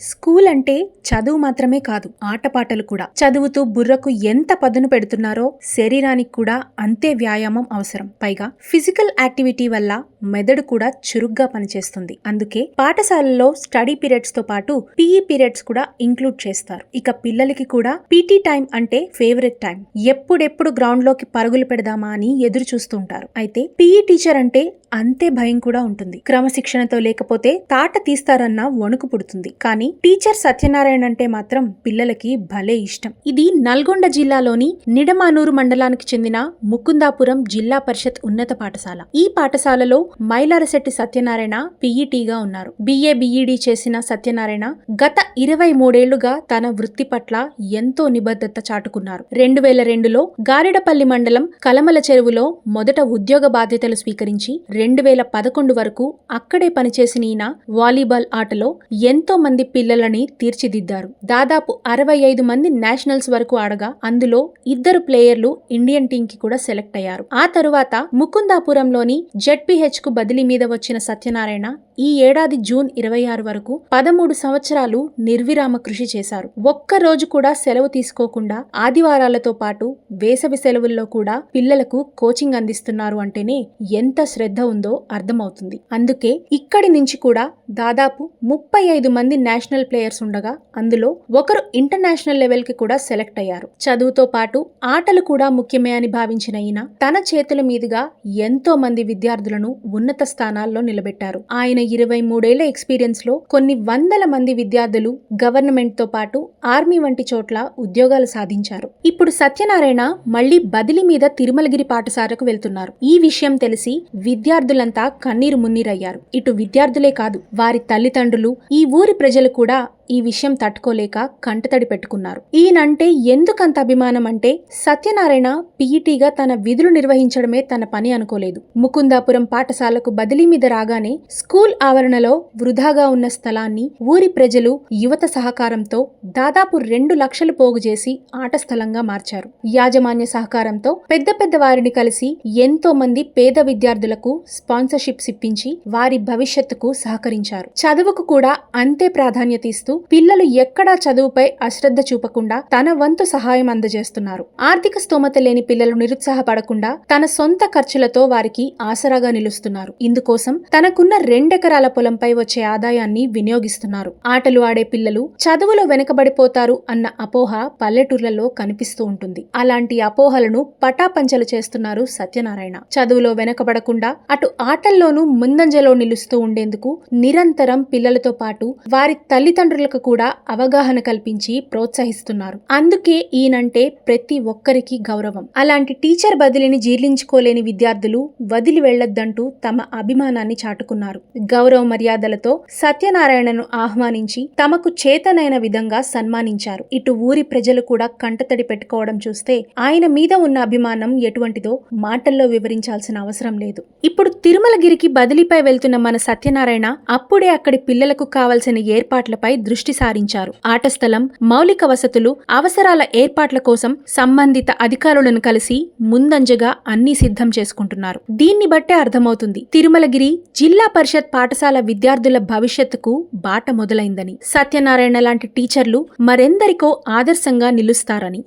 School అంటే చదువు మాత్రమే కాదు, ఆటపాటలు కూడా. చదువుతూ బుర్రకు ఎంత పదును పెడుతున్నారో శరీరానికి కూడా అంతే వ్యాయామం అవసరం. పైగా ఫిజికల్ యాక్టివిటీ వల్ల మెదడు కూడా చురుగ్గా పనిచేస్తుంది. అందుకే పాఠశాలల్లో స్టడీ పీరియడ్స్ తో పాటు పీఈ పీరియడ్స్ కూడా ఇంక్లూడ్ చేస్తారు. ఇక పిల్లలకి కూడా పీటీ టైం అంటే ఫేవరెట్ టైం. ఎప్పుడెప్పుడు గ్రౌండ్ లోకి పరుగులు పెడదామా అని ఎదురు చూస్తుంటారు. అయితే పీఈ టీచర్ అంటే అంతే భయం కూడా ఉంటుంది. క్రమశిక్షణతో లేకపోతే తాట తీస్తారన్న వణుకు పుడుతుంది. కానీ టీచర్ సత్యనారాయణ అంటే మాత్రం పిల్లలకి భలే ఇష్టం. ఇది నల్గొండ జిల్లాలోని నిడమానూరు మండలానికి చెందిన ముకుందాపురం జిల్లా పరిషత్ ఉన్నత పాఠశాల. ఈ పాఠశాలలో మైలారశెట్టి సత్యనారాయణ పీఈటీగా ఉన్నారు. బిఏ బిఈడి చేసిన సత్యనారాయణ గత 23 తన వృత్తి పట్ల ఎంతో నిబద్ధత చాటుకున్నారు. 2002లో గారెడపల్లి మండలం కలమల చెరువులో మొదట ఉద్యోగ బాధ్యతలు స్వీకరించి 2011 వరకు అక్కడే పనిచేసిన ఈయన వాలీబాల్ ఆటలో ఎంతో మంది పిల్లలని తీర్చిదిద్దారు. దాదాపు 65 మంది నేషనల్స్ వరకు ఆడగా అందులో 2 ప్లేయర్లు ఇండియన్ టీం కి కూడా సెలెక్ట్ అయ్యారు. ఆ తరువాత ముకుందాపురంలోని జెడ్పీహెచ్ కు బదిలీ మీద వచ్చిన సత్యనారాయణ ఈ ఏడాది జూన్ 26 వరకు 13 సంవత్సరాలు నిర్విరామ కృషి చేశారు. ఒక్క రోజు కూడా సెలవు తీసుకోకుండా ఆదివారాలతో పాటు వేసవి సెలవుల్లో కూడా పిల్లలకు కోచింగ్ అందిస్తున్నారు అంటేనే ఎంత శ్రద్ధ ఉందో అర్థమవుతుంది. అందుకే ఇక్కడి నుంచి కూడా దాదాపు 35 మంది నేషనల్ ప్లేయర్స్ ఉండగా అందులో ఒకరు ఇంటర్నేషనల్ లెవెల్ కి కూడా సెలెక్ట్ అయ్యారు. చదువుతో పాటు ఆటలు కూడా ముఖ్యమే అని భావించిన ఈయన తన చేతుల మీదుగా ఎంతో మంది విద్యార్థులను ఉన్నత స్థానాల్లో నిలబెట్టారు. ఆయన 23 ఏళ్ల ఎక్స్పీరియన్స్ లో కొన్ని వందల మంది విద్యార్థులు గవర్నమెంట్ తో పాటు ఆర్మీ వంటి చోట్ల ఉద్యోగాలు సాధించారు. ఇప్పుడు సత్యనారాయణ మళ్లీ బదిలీ మీద తిరుమలగిరి పాఠశాలకు వెళ్తున్నారు. ఈ విషయం తెలిసి విద్యార్థులంతా కన్నీరు మున్నీరయ్యారు. ఇటు విద్యార్థులే కాదు, వారి తల్లిదండ్రులు, ఈ ఊరి ప్రజలు కూడా ఈ విషయం తట్టుకోలేక కంటతడి పెట్టుకున్నారు. ఈయనంటే ఎందుకంత అభిమానం అంటే సత్యనారాయణ పీఈటీగా తన విధులు నిర్వహించడమే తన పని అనుకోలేదు. ముకుందాపురం పాఠశాలకు బదిలీ మీద రాగానే స్కూల్ ఆవరణలో వృధాగా ఉన్న స్థలాన్ని ఊరి ప్రజలు, యువత సహకారంతో దాదాపు 2 లక్షలు పోగు చేసి ఆట స్థలంగా మార్చారు. యాజమాన్య సహకారంతో పెద్ద పెద్ద వారిని కలిసి ఎంతో మంది పేద విద్యార్థులకు స్పాన్సర్షిప్స్ ఇప్పించి వారి భవిష్యత్తుకు సహకరించారు. చదువుకు కూడా అంతే ప్రాధాన్యత ఇస్తూ పిల్లలు ఎక్కడా చదువుపై అశ్రద్ధ చూపకుండా తన వంతు సహాయం అందజేస్తున్నారు. ఆర్థిక స్తోమత లేని పిల్లలు నిరుత్సాహపడకుండా తన సొంత ఖర్చులతో వారికి ఆసరాగా నిలుస్తున్నారు. ఇందుకోసం తనకున్న 2 ఎకరాల పొలంపై వచ్చే ఆదాయాన్ని వినియోగిస్తున్నారు. ఆటలు ఆడే పిల్లలు చదువులో వెనుకబడిపోతారు అన్న అపోహ పల్లెటూర్లలో కనిపిస్తూ ఉంటుంది. అలాంటి అపోహలను పటాపంచలు చేస్తున్నారు సత్యనారాయణ. చదువులో వెనుకబడకుండా అటు ఆటల్లోనూ ముందంజలో నిలుస్తూ ఉండేందుకు నిరంతరం పిల్లలతో పాటు వారి తల్లిదండ్రులకు కూడా అవగాహన కల్పించి ప్రోత్సహిస్తున్నారు. అందుకే ఈయనంటే ప్రతి ఒక్కరికి గౌరవం. అలాంటి టీచర్ బదిలీని జీర్ణించుకోలేని విద్యార్థులు వదిలి వెళ్లొద్దంటూ తమ అభిమానాన్ని చాటుకున్నారు. గౌరవ మర్యాదలతో సత్యనారాయణను ఆహ్వానించి తమకు చేతనైన విధంగా సన్మానించారు. ఇటు ఊరి ప్రజలు కూడా కంటతడి పెట్టుకోవడం చూస్తే ఆయన మీద ఉన్న అభిమానం ఎటువంటిదో మాటల్లో వివరించాల్సిన అవసరం లేదు. ఇప్పుడు తిరుమలగిరికి బదిలీపై వెళ్తున్న మన సత్యనారాయణ అప్పుడే అక్కడి పిల్లలకు కావలసిన ఏర్పాట్లపై దృష్టి సారించారు. ఆట స్థలం, మౌలిక వసతులు, అవసరాల ఏర్పాట్ల కోసం సంబంధిత అధికారులను కలిసి ముందంజగా అన్ని సిద్ధం చేసుకుంటున్నారు. దీన్ని బట్టే అర్థమవుతుంది తిరుమలగిరి జిల్లా పరిషత్ పాఠశాల విద్యార్థుల భవిష్యత్తుకు బాట మొదలైందని. సత్యనారాయణ లాంటి టీచర్లు మరెందరికో ఆదర్శంగా నిలుస్తారని.